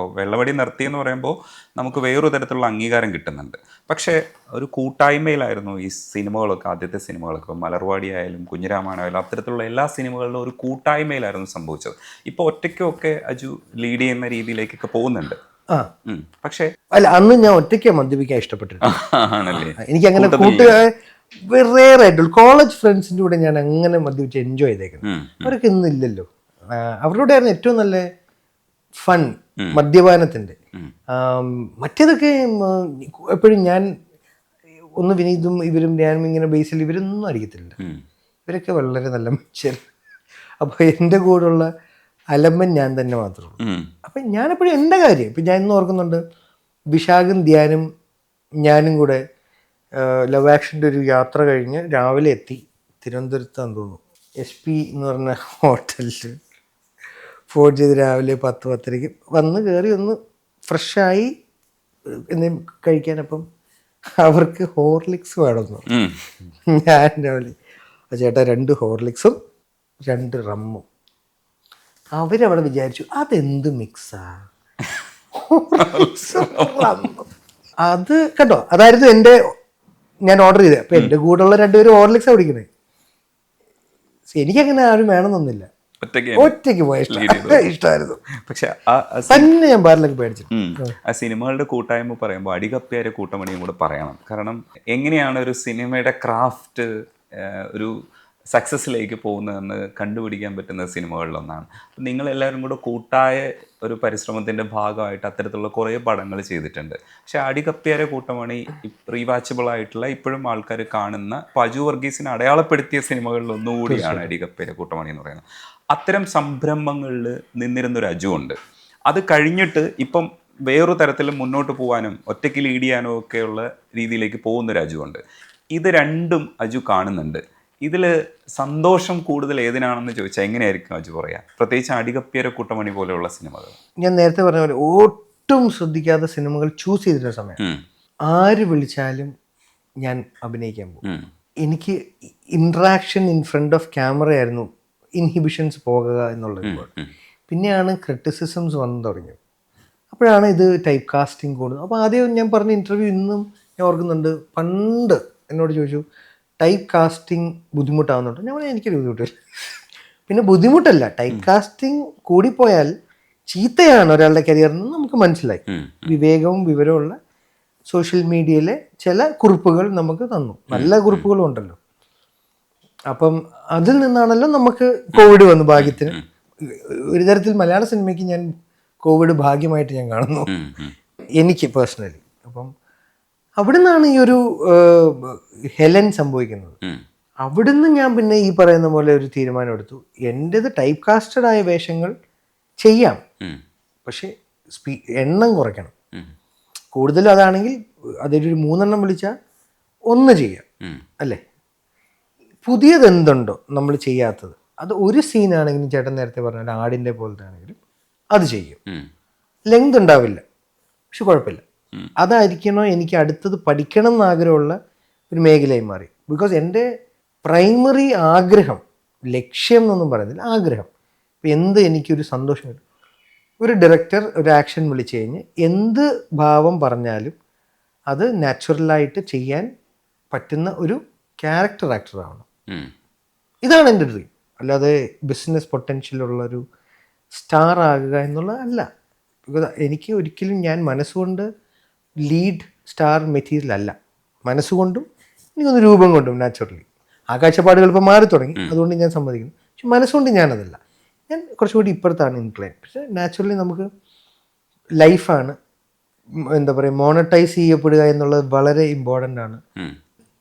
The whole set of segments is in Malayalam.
ഇപ്പോൾ വെള്ളവടി നിർത്തി എന്ന് പറയുമ്പോൾ നമുക്ക് വേറൊരു തരത്തിലുള്ള അംഗീകാരം കിട്ടുന്നുണ്ട്. പക്ഷേ ഒരു കൂട്ടായ്മയിലായിരുന്നു ഈ സിനിമകളൊക്കെ, ആദ്യത്തെ സിനിമകളൊക്കെ. ഇപ്പോൾ മലർവാടി ആയാലും കുഞ്ഞിരാമായണമായാലും അത്തരത്തിലുള്ള എല്ലാ സിനിമകളിലും ഒരു കൂട്ടായ്മയിലായിരുന്നു സംഭവിച്ചത്. ഇപ്പോൾ ഒറ്റയ്ക്കൊക്കെ അജു ലീഡ് ചെയ്യുന്ന രീതിയിലേക്കൊക്കെ പോകുന്നുണ്ട്. പക്ഷേ അല്ല, അന്ന് ഞാൻ ഒറ്റയ്ക്ക് മദ്യപിക്കാൻ ഇഷ്ടപ്പെട്ടിരുന്നു. ആണല്ലേ? എനിക്ക് അങ്ങനെ റെയർ ആയിട്ടുള്ളൂ. കോളേജ് ഫ്രണ്ട്സിൻ്റെ കൂടെ ഞാൻ അങ്ങനെ മദ്യപിച്ച് എൻജോയ് ചെയ്തേക്കുന്നത്. അവർക്ക് ഇന്നില്ലല്ലോ. അവരുടെ ആയിരുന്നു ഏറ്റവും നല്ല ഫൺ മദ്യപാനത്തിൻ്റെ. മറ്റേതൊക്കെ എപ്പോഴും ഞാൻ ഒന്ന് വിനീതും ഇവരും ഞാനും ഇങ്ങനെ ബേസിൽ ഇവരൊന്നും അടിക്കത്തില്ല. ഇവരൊക്കെ വളരെ നല്ല മനുഷ്യർ. അപ്പോൾ എൻ്റെ കൂടെയുള്ള അലമ്പൻ ഞാൻ തന്നെ മാത്രമേ. അപ്പം ഞാനെപ്പോഴും എൻ്റെ കാര്യം ഇപ്പം ഞാൻ ഇന്ന് ഓർക്കുന്നുണ്ട്, വിശാഖും ധ്യാനും ഞാനും കൂടെ ലവ് ആക്ഷൻ്റെ ഒരു യാത്ര കഴിഞ്ഞ് രാവിലെ എത്തി തിരുവനന്തപുരത്താന്ന് തോന്നുന്നു. SP എന്ന് പറഞ്ഞ ഹോട്ടലിൽ ഫോൺ ചെയ്ത് രാവിലെ 10-10:30 വന്ന് കയറി ഒന്ന് ഫ്രഷായി എന്തെങ്കിലും കഴിക്കാനപ്പം അവർക്ക് ഹോർലിക്സ് വേണമെന്നു. ഞാൻ രാവിലെ ചേട്ടാ 2 ഹോർലിക്സും 2 റമ്മും. അവരവിടെ വിചാരിച്ചു അതെന്ത് മിക്സാ, അത് കേട്ടോ. അതായിരുന്നു എൻ്റെ ഞാൻ ഓർഡർ ചെയ്തത്. അപ്പം എൻ്റെ കൂടെയുള്ള 2 പേര് ഹോർലിക്സാണ് കുടിക്കണേ. എനിക്കങ്ങനെ ആരും വേണമെന്നൊന്നുമില്ല, ഒറ്റയ്ക്ക് പോയ ഇഷ്ടമായിരുന്നു. പക്ഷെ തന്നെ ഞാൻ ബാറിലൊക്കെ പേടിച്ചു. ആ സിനിമകളുടെ കൂട്ടായ്മ പറയുമ്പോൾ അടികപ്പിയാരെ കൂട്ടമണിയും കൂടെ പറയണം. കാരണം എങ്ങനെയാണ് ഒരു സിനിമയുടെ ക്രാഫ്റ്റ് ഒരു സക്സസ്സിലേക്ക് പോകുന്നതെന്ന് കണ്ടുപിടിക്കാൻ പറ്റുന്ന സിനിമകളിലൊന്നാണ്. അപ്പം നിങ്ങളെല്ലാവരും കൂടെ കൂട്ടായ ഒരു പരിശ്രമത്തിൻ്റെ ഭാഗമായിട്ട് അത്തരത്തിലുള്ള കുറേ പടങ്ങൾ ചെയ്തിട്ടുണ്ട്. പക്ഷെ അടികപ്പിയാരെ കൂട്ടമണി റീവാച്ചബിൾ ആയിട്ടുള്ള ഇപ്പോഴും ആൾക്കാർ കാണുന്ന അജു വർഗീസിനെ അടയാളപ്പെടുത്തിയ സിനിമകളിൽ ഒന്നുകൂടിയാണ് അടികപ്പിയാരെ കൂട്ടമണി എന്ന് പറയുന്നത്. അത്തരം സംരംഭങ്ങളിൽ നിന്നിരുന്നൊരു അജു ഉണ്ട്. അത് കഴിഞ്ഞിട്ട് ഇപ്പം വേറൊരു തരത്തിൽ മുന്നോട്ട് പോകാനും ഒറ്റയ്ക്ക് ലീഡ് ചെയ്യാനും ഒക്കെയുള്ള രീതിയിലേക്ക് പോകുന്നൊരു അജു ഉണ്ട്. ഇത് രണ്ടും അജു കാണുന്നുണ്ട്. ഇതിൽ സന്തോഷം കൂടുതൽ ഏതിനാണെന്ന് ചോദിച്ചാൽ എങ്ങനെയായിരിക്കും അജു പറയാം, പ്രത്യേകിച്ച് അടികപ്പിയാരെ കൂട്ടമണി പോലെയുള്ള സിനിമകൾ? ഞാൻ നേരത്തെ പറഞ്ഞ പോലെ ഒട്ടും ശ്രദ്ധിക്കാത്ത സിനിമകൾ ചൂസ് ചെയ്തിട്ടുള്ള സമയം ആര് വിളിച്ചാലും ഞാൻ അഭിനയിക്കാൻ പോകും. എനിക്ക് interaction in front of camera ആയിരുന്നു ഇൻഹിബിഷൻസ് പോകുക എന്നുള്ളത്. പിന്നെയാണ് ക്രിറ്റിസിസംസ് വന്നു തുടങ്ങിയത്. അപ്പോഴാണ് ഇത് ടൈപ്പ് കാസ്റ്റിംഗ് കൂടുന്നത്. അപ്പോൾ ആദ്യം ഞാൻ പറഞ്ഞ ഇൻ്റർവ്യൂ ഇന്നും ഞാൻ ഓർക്കുന്നുണ്ട്. പണ്ട് എന്നോട് ചോദിച്ചു ടൈപ്പ് കാസ്റ്റിംഗ് ബുദ്ധിമുട്ടാവുന്നുണ്ട്. ഞാൻ പറഞ്ഞാൽ എനിക്കൊരു ബുദ്ധിമുട്ടില്ല. പിന്നെ ബുദ്ധിമുട്ടല്ല, ടൈപ്പ് കാസ്റ്റിംഗ് കൂടിപ്പോയാൽ ചീത്തയാണ് ഒരാളുടെ കരിയറിന് നമുക്ക് മനസ്സിലായി. വിവേകവും വിവരമുള്ള സോഷ്യൽ മീഡിയയിലെ ചില കുറിപ്പുകൾ നമുക്ക് തന്നു, നല്ല കുറിപ്പുകളും ഉണ്ടല്ലോ. അപ്പം അതിൽ നിന്നാണല്ലോ നമുക്ക് കോവിഡ് വന്നു. ഭാഗ്യത്തിന് ഒരു തരത്തിൽ മലയാള സിനിമയ്ക്ക് ഞാൻ കോവിഡ് ഭാഗ്യമായിട്ട് ഞാൻ കാണുന്നു, എനിക്ക് പേഴ്സണലി. അപ്പം അവിടെ നിന്നാണ് ഈ ഒരു ഹെലൻ സംഭവിക്കുന്നത്. അവിടുന്ന് ഞാൻ പിന്നെ ഈ പറയുന്ന പോലെ ഒരു തീരുമാനം എടുത്തു. എൻ്റേത് ടൈപ്പ് കാസ്റ്റഡ് ആയ വേഷങ്ങൾ ചെയ്യാം, പക്ഷെ എണ്ണം കുറയ്ക്കണം. കൂടുതലും അതാണെങ്കിൽ അതൊരു 3 എണ്ണം വിളിച്ചാൽ 1 ചെയ്യാം, അല്ലേ? പുതിയത് എന്തുണ്ടോ നമ്മൾ ചെയ്യാത്തത്, അത് ഒരു സീനാണെങ്കിലും ചേട്ടൻ നേരത്തെ പറഞ്ഞ ആടിൻ്റെ പോലത്തെ ആണെങ്കിലും അത് ചെയ്യും. ലെങ്ത് ഉണ്ടാവില്ല, പക്ഷെ കുഴപ്പമില്ല. അതായിരിക്കണോ എനിക്ക് അടുത്തത് പഠിക്കണം എന്നാഗ്രഹമുള്ള ഒരു മേഖലയായി മാറി. ബിക്കോസ് എൻ്റെ പ്രൈമറി ആഗ്രഹം, ലക്ഷ്യം എന്നൊന്നും പറയുന്നില്ല, ആഗ്രഹം. ഇപ്പം എന്ത് എനിക്കൊരു സന്തോഷം കിട്ടും, ഒരു ഡയറക്ടർ ഒരു ആക്ഷൻ വിളിച്ചു കഴിഞ്ഞ് എന്ത് ഭാവം പറഞ്ഞാലും അത് നാച്ചുറലായിട്ട് ചെയ്യാൻ പറ്റുന്ന ഒരു ക്യാരക്ടർ ആക്ടർ ആവണം. ഇതാണ് എൻ്റെ ഡ്രീം. അല്ലാതെ ബിസിനസ് പൊട്ടൻഷ്യലുള്ളൊരു സ്റ്റാർ ആകുക എന്നുള്ളതല്ല. ബിക്കോസ് എനിക്ക് ഒരിക്കലും ഞാൻ മനസ്സുകൊണ്ട് ലീഡ് സ്റ്റാർ മെറ്റീരിയൽ അല്ല. മനസ്സുകൊണ്ടും എനിക്കൊന്ന് രൂപം കൊണ്ടും നാച്ചുറലി ആ കാഴ്ചപ്പാടുകൾ ഇപ്പോൾ മാറി തുടങ്ങി, അതുകൊണ്ട് ഞാൻ സമ്മതിക്കുന്നു. പക്ഷെ മനസ്സുകൊണ്ട് ഞാനതല്ല, ഞാൻ കുറച്ചുകൂടി ഇപ്പുറത്താണ് ഇൻക്ലൈൻ. പക്ഷെ നാച്ചുറലി നമുക്ക് ലൈഫാണ്, എന്താ പറയുക, മോണറ്റൈസ് ചെയ്യപ്പെടുക എന്നുള്ളത് വളരെ ഇമ്പോർട്ടൻ്റ് ആണ്.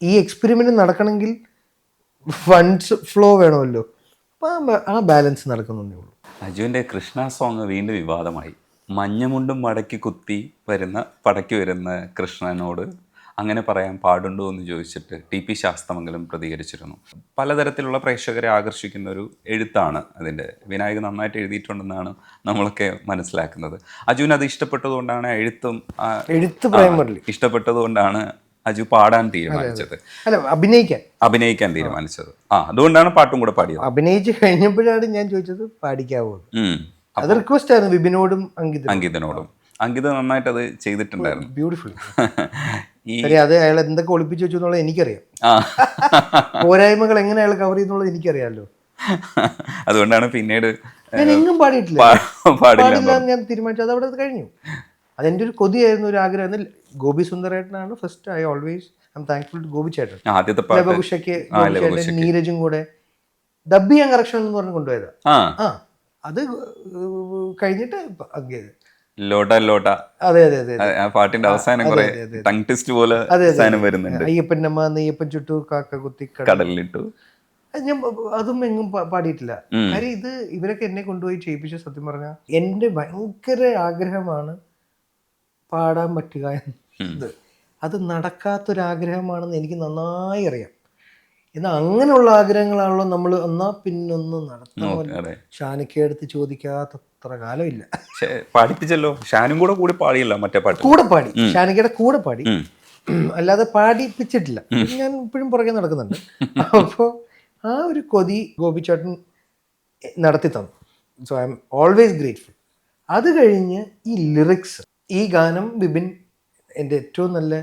ഈ എക്സ്പെരിമെൻ്റ് നടക്കണമെങ്കിൽ ഫണ്ട്സ് ഫ്ലോ വേണമല്ലോ. അപ്പോൾ ആ ബാലൻസ് നടക്കുന്നതേ ഉള്ളൂ. അജുവിൻ്റെ കൃഷ്ണ സോങ് വീണ്ടും വിവാദമായി. മഞ്ഞമുണ്ടും മടക്കി കുത്തി പടക്കി വരുന്ന കൃഷ്ണനോട് അങ്ങനെ പറയാൻ പാടുണ്ടോ എന്ന് ചോദിച്ചിട്ട് TP ശാസ്തമംഗലം പ്രതികരിച്ചിരുന്നു. പലതരത്തിലുള്ള പ്രേക്ഷകരെ ആകർഷിക്കുന്ന ഒരു എഴുത്താണ് അതിൻ്റെ. വിനായക് നന്നായിട്ട് എഴുതിയിട്ടുണ്ടെന്നാണ് നമ്മളൊക്കെ മനസ്സിലാക്കുന്നത്. അജുവിന് അത് ഇഷ്ടപ്പെട്ടതുകൊണ്ടാണ് ഇഷ്ടപ്പെട്ടതുകൊണ്ടാണ് അജു പാടാൻ തീരുമാനിച്ചത്, അഭിനയിക്കാൻ തീരുമാനിച്ചത്. അതുകൊണ്ടാണ് പാട്ടും കൂടെ പാടിയത്. അഭിനയിച്ച് കഴിഞ്ഞപ്പോഴാണ് ഞാൻ ചോദിച്ചത് പാടിക്കാവോ. അത് റിക്വസ്റ്റ് ആയിരുന്നു വിപിനോടും അങ്കിതനോടും. അങ്കിത് നന്നായിട്ട് അത് ചെയ്തിട്ടുണ്ടായിരുന്നു. ബ്യൂട്ടിഫുൾ. ഈ കാര്യം അത് അയാൾ എന്തൊക്കെ ഒളിപ്പിച്ചു വെച്ചു എന്നുള്ളത് എനിക്കറിയാം. ആ പോരായ്മകൾ എങ്ങനെ അയാൾ കവർ ചെയ്യുന്നുള്ളത് എനിക്കറിയാമല്ലോ. അതുകൊണ്ടാണ് പിന്നീട് ഞാൻ എങ്ങും പാടിയിട്ടില്ല, പാടില്ല പാടില്ല എന്ന് ഞാൻ തീരുമാനിച്ചു. അത് അവിടെ കഴിഞ്ഞു. അതെൻ്റെ ഒരു കൊതിയായിരുന്നു, ഒരു ആഗ്രഹമായിരുന്നു. ഗോപി സുന്ദരേട്ടനാണ് first. I always I am thankful to Gopi ചേട്ടൻ. ആദ്യത്തെ പാട്ട് ലവകുശയ്ക്ക് ഗോപി ചേട്ടൻ നീരജും കൂടെ ഡബ് ചെയ്യാൻ കറക്ഷൻ എന്ന് പറഞ്ഞ് കൊണ്ടുപോയതാ. ആ അത് കഴിഞ്ഞിട്ട് ലോട്ട ലോട്ട, അതെ അതെ അതെ ആ പാട്ടിന്റെ അവസാനം കുറെ ടങ് ട്വിസ്റ്റ് പോലെ സാധനം വരുന്നുണ്ട്. അയ്യപ്പൻ്റെ അമ്മ നെയ്യപ്പൻ ചുട്ടു കാക്ക കുത്തി കടലിലിട്ടു. ഞാൻ അതും എങ്ങും പാടിയിട്ടില്ല. കാര്യം ഇത് ഇവരൊക്കെ എന്നെ കൊണ്ടുപോയി ചെയ്യിപ്പിച്ച, സത്യം പറഞ്ഞാൽ എൻ്റെ ഭയങ്കര ആഗ്രഹമാണ് പാടാൻ പറ്റുക എന്നത്. അത് നടക്കാത്തൊരാഗ്രഹമാണെന്ന് എനിക്ക് നന്നായി അറിയാം. എന്നാൽ അങ്ങനെയുള്ള ആഗ്രഹങ്ങളാണല്ലോ നമ്മൾ എന്നാ പിന്നൊന്ന് നടത്തണമല്ലോ. ഷാനിക്കടുത്ത് ചോദിക്കാത്തത്ര കാലമില്ല. പാടിപ്പിച്ചല്ലോ, ഷാനും കൂടി പാടിയല്ലോ മറ്റേ പാട്ട്. കൂടെ പാടി, ഷാനിക്കയുടെ കൂടെ പാടി, അല്ലാതെ പാടിപ്പിച്ചിട്ടില്ല. ഞാൻ ഇപ്പോഴും പുറകെ നടക്കുന്നുണ്ട്. അപ്പോൾ ആ ഒരു കൊതി ഗോപിച്ചേട്ടൻ നടത്തി തന്നു. So I M always grateful. അത് കഴിഞ്ഞ് ഈ ലിറിക്സ്, ഈ ഗാനം ബിബിൻ എൻ്റെ ഏറ്റവും നല്ല,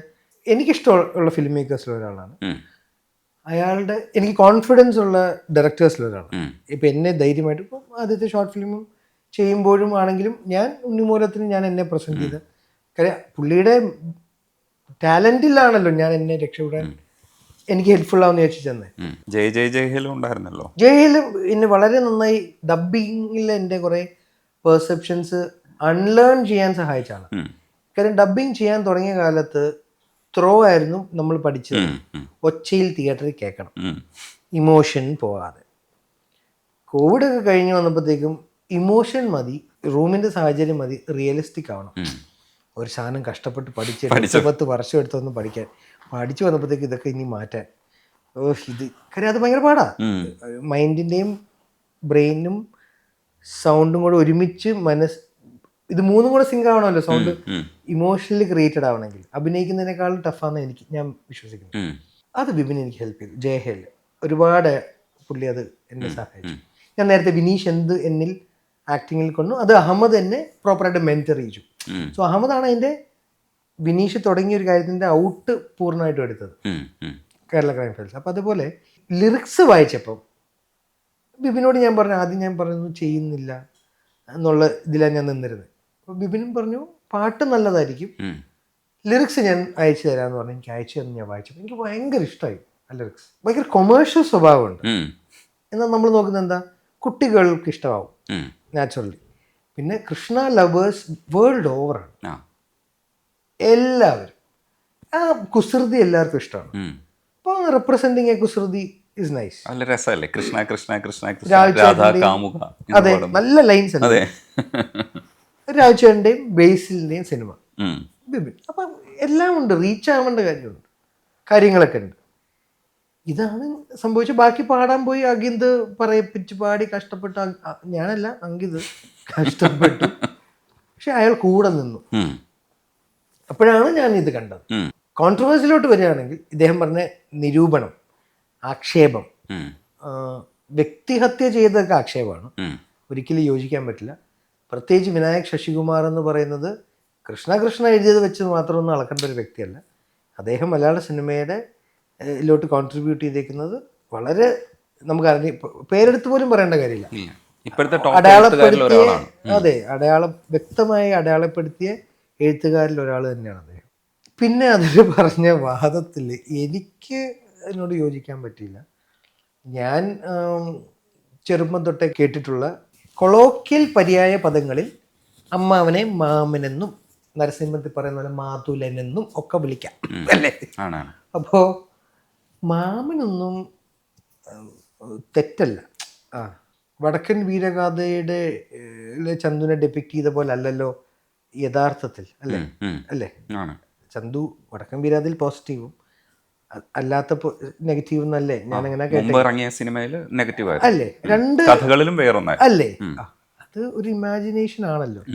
എനിക്കിഷ്ടമുള്ള ഫിലിം മേക്കേഴ്സിൽ ഒരാളാണ്. അയാളുടെ എനിക്ക് കോൺഫിഡൻസ് ഉള്ള ഡയറക്ടേഴ്സിൽ ഒരാളാണ്. ഇപ്പം എന്നെ ധൈര്യമായിട്ട്, ഇപ്പം ആദ്യത്തെ ഷോർട്ട് ഫിലിമും ചെയ്യുമ്പോഴും ആണെങ്കിലും ഞാൻ ഉണ്ണിമൂലത്തിന് ഞാൻ എന്നെ പ്രസൻറ്റ് ചെയ്ത്, കാര്യം പുള്ളിയുടെ ടാലൻറ്റിലാണല്ലോ ഞാൻ എന്നെ രക്ഷപ്പെടാൻ എനിക്ക് ഹെൽപ്ഫുൾ ആവുന്ന ചോദിച്ചു ചെന്നേ. ജയഹേലും ഉണ്ടായിരുന്നല്ലോ. ജയഹേലും എന്നെ വളരെ നന്നായി ഡബ്ബിങ്ങിൽ എൻ്റെ കുറേ പെർസെപ്ഷൻസ് അൺലേൺ ചെയ്യാൻ സഹായിച്ചാണ്. കാര്യം ഡബ്ബിങ് ചെയ്യാൻ തുടങ്ങിയ കാലത്ത് ത്രോ ആയിരുന്നു നമ്മൾ പഠിച്ചത്. ഒച്ചയിൽ തിയേറ്ററിൽ കേൾക്കണം, ഇമോഷൻ പോകാതെ. കോവിഡൊക്കെ കഴിഞ്ഞ് വന്നപ്പോഴത്തേക്കും ഇമോഷൻ മതി, റൂമിൻ്റെ സാഹചര്യം മതി, റിയലിസ്റ്റിക് ആവണം. ഒരു സാധനം കഷ്ടപ്പെട്ട് പഠിച്ച് 10 വർഷം എടുത്തൊന്ന് പഠിക്കാൻ, പഠിച്ചു വന്നപ്പോഴത്തേക്ക് ഇതൊക്കെ ഇനി മാറ്റാൻ ഇത് കാര്യം അത് ഭയങ്കര പാടാ. മൈൻഡിൻ്റെയും ബ്രെയിനും സൗണ്ടും കൂടെ ഒരുമിച്ച് ഇത് മൂന്നും കൂടെ സിങ്ക് ആവണമല്ലോ. സൗണ്ട് ഇമോഷണലി ക്രിയേറ്റഡ് ആവണമെങ്കിൽ അഭിനയിക്കുന്നതിനേക്കാളും ടഫാന്ന് ഞാൻ വിശ്വസിക്കുന്നു. അത് ബിബിൻ എനിക്ക് ഹെൽപ്പ് ചെയ്തു. ജയഹേൽ ഒരുപാട് പുള്ളി അത് എന്നെ സഹായിച്ചു. ഞാൻ നേരത്തെ വിനീഷ് എന്നിൽ ആക്ടിങ്ങിൽ കൊണ്ടു, അത് അഹമ്മദ് എന്നെ പ്രോപ്പറായിട്ട് മെൻറ്റർ ചെയ്യിച്ചു. സോ അഹമ്മദാണ് അതിൻ്റെ വിനീഷ് തുടങ്ങിയ ഒരു കാര്യത്തിൻ്റെ ഔട്ട് പൂർണ്ണമായിട്ടും എടുത്തത്, കേരള ക്രൈം ഫയൽസ്. അപ്പോൾ അതുപോലെ ലിറിക്സ് വായിച്ചപ്പം ബിബിനോട് ഞാൻ പറഞ്ഞു, ആദ്യം ഞാൻ പറഞ്ഞു ചെയ്യുന്നില്ല എന്നുള്ള ഇതിലാണ് ഞാൻ നിന്നിരുന്നത്. അപ്പോൾ ബിബിനും പറഞ്ഞു പാട്ട് നല്ലതായിരിക്കും, ലിറിക്സ് ഞാൻ അയച്ചു തരാമെന്ന് പറഞ്ഞു. എനിക്ക് അയച്ചു തന്നു. ഞാൻ വായിച്ചപ്പോൾ എനിക്ക് ഭയങ്കര ഇഷ്ടമായി. ആ ലിറിക്സ് ഭയങ്കര കൊമേഴ്ഷ്യൽ സ്വഭാവമുണ്ട്. എന്നാൽ നമ്മൾ നോക്കുന്നത് എന്താ, കുട്ടികൾക്ക് ഇഷ്ടമാവും നാച്ചുറലി. പിന്നെ കൃഷ്ണ ലവേഴ്സ് വേൾഡ് ഓവറാണ്, എല്ലാവരും. ആ കുസൃതി എല്ലാവർക്കും ഇഷ്ടമാണ്. അപ്പോൾ റെപ്രസെന്റിങ് എ കുസൃതി ഇസ് നൈസ്. നല്ല രസമല്ലേ, കൃഷ്ണ കൃഷ്ണ കൃഷ്ണ അതെ, നല്ല ലൈൻസ് അല്ലേ. രാജുവിൻ്റെയും ബേസിലിൻ്റെയും സിനിമ ബിബിൻ. അപ്പം എല്ലാം ഉണ്ട്, റീച്ച് ആവേണ്ട കാര്യങ്ങളൊക്കെ ഉണ്ട്. ഇതാണ് സംഭവിച്ചത്. ബാക്കി പാടാൻ പോയി അങ്കിത് പറയിപ്പിച്ച് പാടി കഷ്ടപ്പെട്ടു. ഞാനല്ല, അങ്കിത് കഷ്ടപ്പെട്ടു. പക്ഷെ അയാൾ കൂടെ നിന്നു. അപ്പോഴാണ് ഞാൻ ഇത് കണ്ടത്. കോൺട്രവേഴ്സിലോട്ട് വരികയാണെങ്കിൽ ഇദ്ദേഹം പറഞ്ഞ നിരൂപണം, ആക്ഷേപം, വ്യക്തിഹത്യ ചെയ്തൊക്കെ ആക്ഷേപമാണ്, ഒരിക്കലും യോജിക്കാൻ പറ്റില്ല. പ്രത്യേകിച്ച് വിനായക് ശശികുമാർ എന്ന് പറയുന്നത് കൃഷ്ണ എഴുതിയത് വെച്ച് മാത്രമൊന്നും അളക്കേണ്ട ഒരു വ്യക്തിയല്ല. അദ്ദേഹം മലയാള സിനിമയുടെ ലോട്ട് കോൺട്രിബ്യൂട്ട് ചെയ്തേക്കുന്നത് വളരെ നമുക്കറിയാം, പേരെടുത്ത് പോലും പറയേണ്ട കാര്യമില്ല. അടയാളപ്പെടുത്തിയ, അതെ, വ്യക്തമായി അടയാളപ്പെടുത്തിയ എഴുത്തുകാരിൽ ഒരാൾ തന്നെയാണ് അദ്ദേഹം. പിന്നെ അതിൽ പറഞ്ഞ വാദത്തിൽ എനിക്ക് അതിനോട് യോജിക്കാൻ പറ്റിയില്ല. ഞാൻ ചെറുപ്പം തൊട്ടേ കേട്ടിട്ടുള്ള കൊളോക്കിയൽ പര്യായ പദങ്ങളിൽ അമ്മാവനെ മാമനെന്നും നരസിംഹത്തിൽ പറയുന്ന പോലെ മാതുലനെന്നും ഒക്കെ വിളിക്കാം അല്ലേ. അപ്പോൾ മാമനൊന്നും തെറ്റല്ല. വടക്കൻ വീരഗാഥയുടെ ചന്തുവിനെ ഡെപ്പിക്ട് ചെയ്ത പോലെ അല്ലല്ലോ യഥാർത്ഥത്തിൽ, അല്ലേ. ചന്തു വടക്കൻ വീരാതിൽ പോസിറ്റീവും അല്ലാത്ത നെഗറ്റീവ് എന്നല്ലേ ഞാൻ അങ്ങനെ കേട്ടേ. അല്ലേ, രണ്ട് കഥകളിലും വേറൊന്നും അല്ലേ. അത് ഒരു ഇമാജിനേഷൻ ആണല്ലോ.